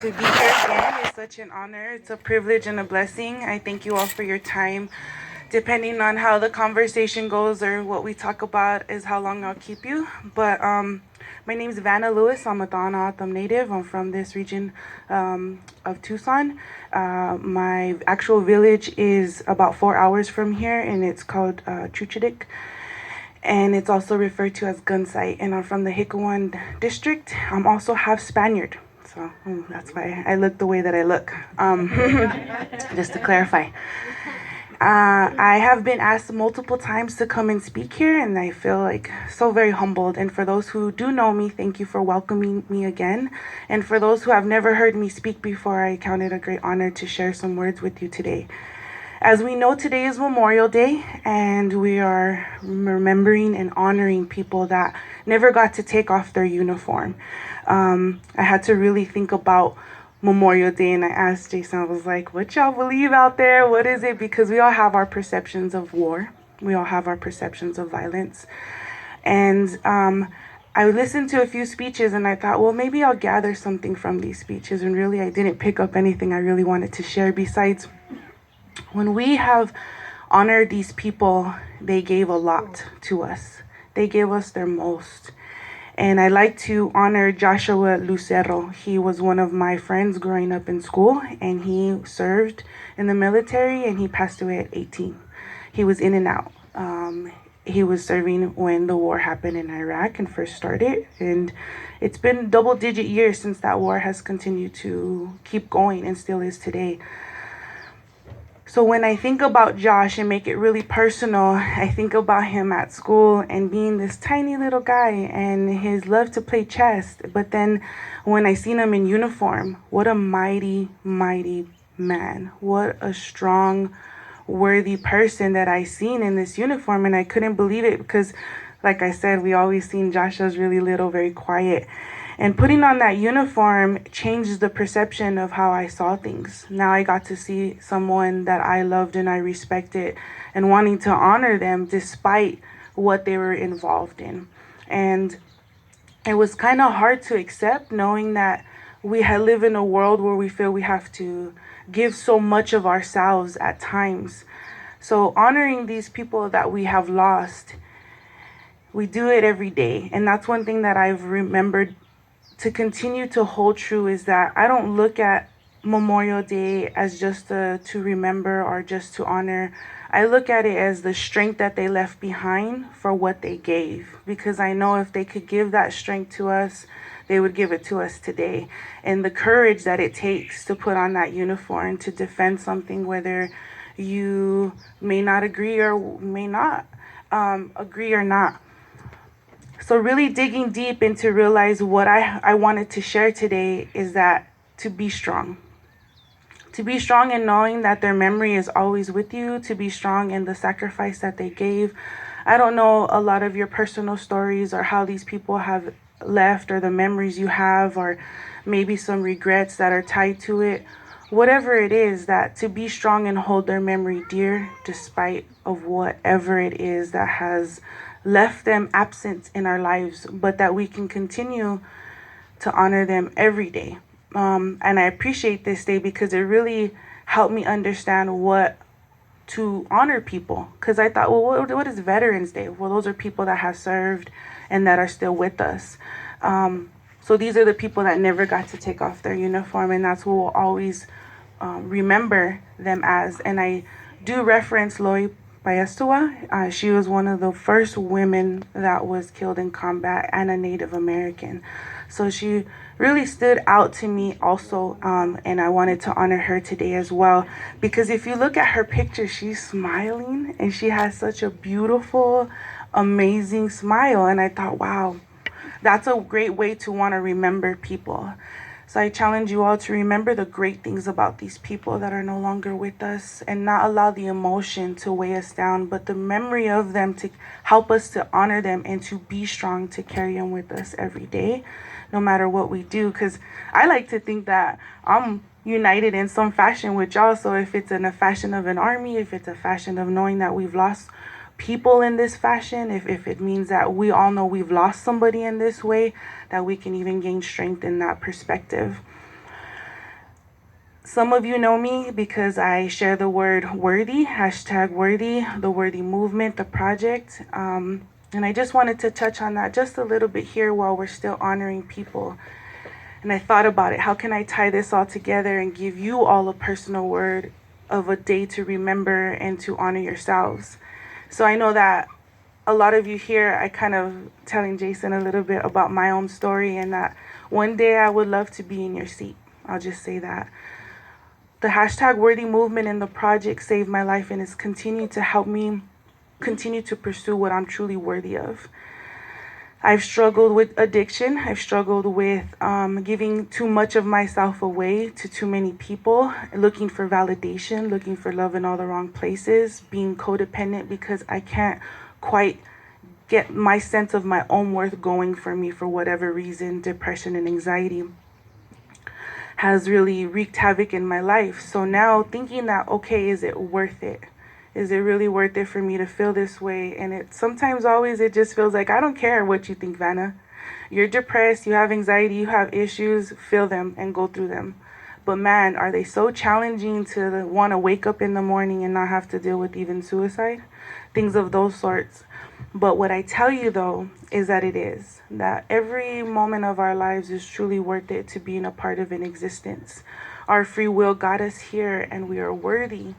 To be here again is such an honor. It's a privilege and a blessing. I thank you all for your time. Depending on how the conversation goes or what we talk about is how long I'll keep you. But my name is Vana Lewis. I'm a Donna native. I'm from this region of Tucson. My actual village is about 4 hours from here, and it's called Chuchidik. And it's also referred to as Gun Site. And I'm from the Hickawan district. I'm also half Spaniard. So that's why I look the way that I look. Just to clarify. I have been asked multiple times to come and speak here, and I feel like so very humbled. And for those who do know me, thank you for welcoming me again. And for those who have never heard me speak before, I count it a great honor to share some words with you today. As we know, today is Memorial Day, and we are remembering and honoring people that never got to take off their uniform. I had to really think about Memorial Day, and I asked Jason, I was like, what y'all believe out there? What is it? Because we all have our perceptions of war. We all have our perceptions of violence. And I listened to a few speeches, and I thought, well, maybe I'll gather something from these speeches. And really, I didn't pick up anything I really wanted to share besides when we have honored these people, they gave a lot to us. They gave us their most. And I like to honor Joshua Lucero. He was one of my friends growing up in school, and he served in the military, and he passed away at 18. He was in and out. He was serving when the war happened in Iraq and first started. And it's been double-digit years since that war has continued to keep going and still is today. So when I think about Josh and make it really personal, I think about him at school and being this tiny little guy and his love to play chess. But then when I seen him in uniform, what a mighty, mighty man. What a strong, worthy person that I seen in this uniform. And I couldn't believe it because, like I said, we always seen Josh as really little, very quiet. And putting on that uniform changed the perception of how I saw things. Now I got to see someone that I loved and I respected and wanting to honor them despite what they were involved in. And it was kind of hard to accept knowing that we live in a world where we feel we have to give so much of ourselves at times. So honoring these people that we have lost, we do it every day. And that's one thing that I've remembered to continue to hold true is that I don't look at Memorial Day as just to remember or just to honor. I look at it as the strength that they left behind for what they gave. Because I know if they could give that strength to us, they would give it to us today. And the courage that it takes to put on that uniform, to defend something, whether you may not agree or may not agree or not. So really digging deep into realize what I wanted to share today is that to be strong. To be strong in knowing that their memory is always with you, to be strong in the sacrifice that they gave. I don't know a lot of your personal stories or how these people have left or the memories you have or maybe some regrets that are tied to it. Whatever it is, that to be strong and hold their memory dear despite of whatever it is that has left them absent in our lives, but that we can continue to honor them every day. And I appreciate this day because it really helped me understand what to honor people. Because I thought, well, what is Veterans Day? Well, those are people that have served and that are still with us. So these are the people that never got to take off their uniform, and that's what we'll always remember them as. And I do reference Loy Payastoa. She was one of the first women that was killed in combat and a Native American. So she really stood out to me also, and I wanted to honor her today as well. Because if you look at her picture, she's smiling and she has such a beautiful, amazing smile. And I thought, wow, that's a great way to want to remember people. So I challenge you all to remember the great things about these people that are no longer with us and not allow the emotion to weigh us down, but the memory of them to help us to honor them and to be strong to carry them with us every day, no matter what we do. Because I like to think that I'm united in some fashion with y'all. So if it's in a fashion of an army, if it's a fashion of knowing that we've lost people in this fashion, if it means that we all know we've lost somebody in this way, that we can even gain strength in that perspective. Some of you know me because I share the word worthy, hashtag worthy, the worthy movement, the project. And I just wanted to touch on that just a little bit here while we're still honoring people. And I thought about it. How can I tie this all together and give you all a personal word of a day to remember and to honor yourselves? So I know that a lot of you here, I kind of telling Jason a little bit about my own story, and that one day I would love to be in your seat. I'll just say that. The hashtag worthy movement and the project saved my life and has continued to help me continue to pursue what I'm truly worthy of. I've struggled with addiction. I've struggled with giving too much of myself away to too many people, looking for validation, looking for love in all the wrong places, being codependent because I can't quite get my sense of my own worth going for me for whatever reason. Depression and anxiety has really wreaked havoc in my life. So now thinking that, okay, is it worth it? Is it really worth it for me to feel this way? And it sometimes always it just feels like, I don't care what you think, Vanna. You're depressed, you have anxiety, you have issues, feel them and go through them. But man, are they so challenging to want to wake up in the morning and not have to deal with even suicide? Things of those sorts. But what I tell you though is that it is. That every moment of our lives is truly worth it to being a part of an existence. Our free will got us here and we are worthy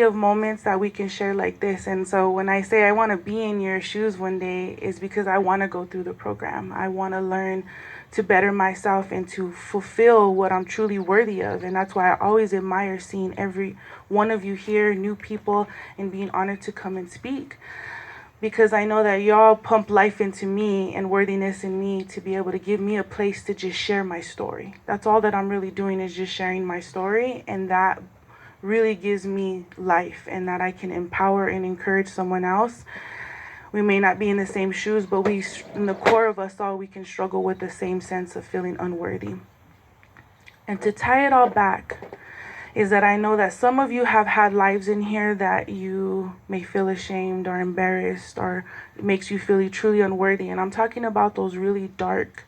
of moments that we can share like this. And so when I say I want to be in your shoes one day, is because I want to go through the program. I want to learn to better myself and to fulfill what I'm truly worthy of. And that's why I always admire seeing every one of you here, new people, and being honored to come and speak. Because I know that y'all pump life into me and worthiness in me to be able to give me a place to just share my story. That's all that I'm really doing, is just sharing my story, and that really gives me life, and that I can empower and encourage someone else. We may not be in the same shoes, but we, in the core of us all, we can struggle with the same sense of feeling unworthy. And to tie it all back is that I know that some of you have had lives in here that you may feel ashamed or embarrassed, or it makes you feel truly unworthy. And I'm talking about those really dark,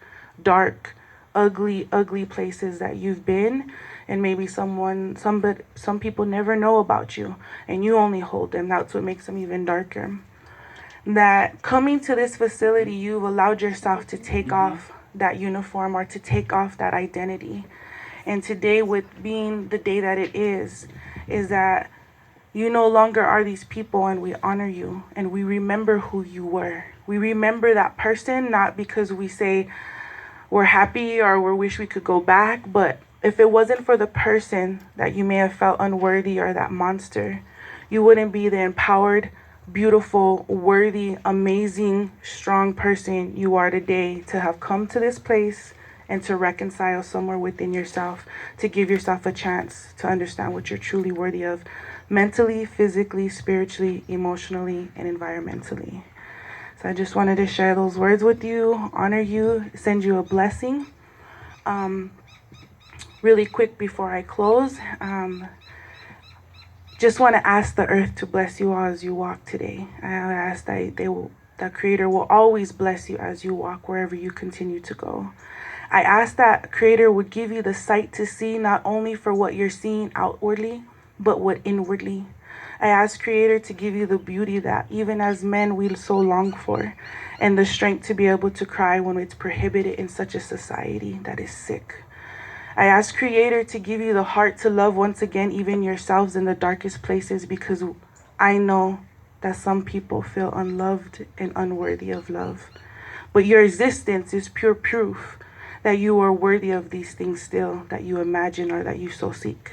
ugly places that you've been, and maybe some people never know about you, and you only hold them. That's what makes them even darker. That coming to this facility, you've allowed yourself to take off that uniform or to take off that identity. And today, with being the day that it is that you no longer are these people, and we honor you and we remember who you were. We remember that person, not because we say we're happy or we wish we could go back, but if it wasn't for the person that you may have felt unworthy or that monster, you wouldn't be the empowered, beautiful, worthy, amazing, strong person you are today, to have come to this place and to reconcile somewhere within yourself, to give yourself a chance to understand what you're truly worthy of, mentally, physically, spiritually, emotionally, and environmentally. So I just wanted to share those words with you, honor you, send you a blessing. Really quick before I close, just want to ask the earth to bless you all as you walk today. I ask that the Creator will always bless you as you walk wherever you continue to go. I ask that Creator would give you the sight to see, not only for what you're seeing outwardly, but what inwardly. I ask Creator to give you the beauty that even as men we so long for, and the strength to be able to cry when it's prohibited in such a society that is sick. I ask Creator to give you the heart to love once again, even yourselves in the darkest places, because I know that some people feel unloved and unworthy of love. But your existence is pure proof that you are worthy of these things still, that you imagine or that you so seek.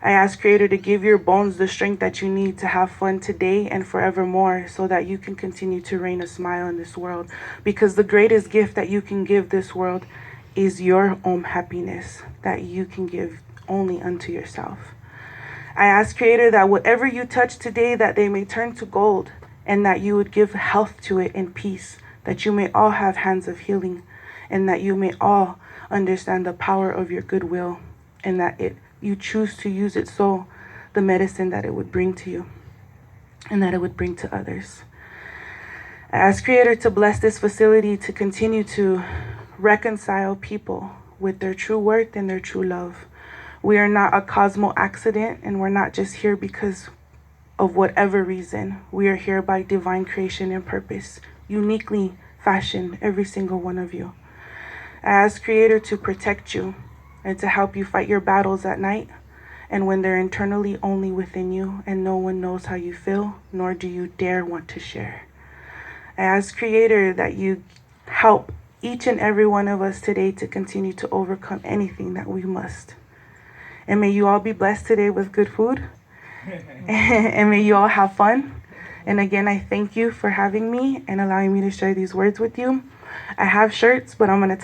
I ask Creator to give your bones the strength that you need to have fun today and forevermore, so that you can continue to rain a smile in this world. Because the greatest gift that you can give this world is your own happiness that you can give only unto yourself. I ask Creator that whatever you touch today, that they may turn to gold, and that you would give health to it and peace, that you may all have hands of healing, and that you may all understand the power of your goodwill, and that you choose to use it, so the medicine that it would bring to you and that it would bring to others. I ask Creator to bless this facility to continue to reconcile people with their true worth and their true love. We are not a cosmo accident, and we're not just here because of whatever reason. We are here by divine creation and purpose, uniquely fashioned, every single one of you. I ask Creator to protect you and to help you fight your battles at night and when they're internally only within you and no one knows how you feel, nor do you dare want to share. I ask Creator that you help each and every one of us today to continue to overcome anything that we must. And may you all be blessed today with good food. And may you all have fun. And again, I thank you for having me and allowing me to share these words with you. I have shirts, but I'm going to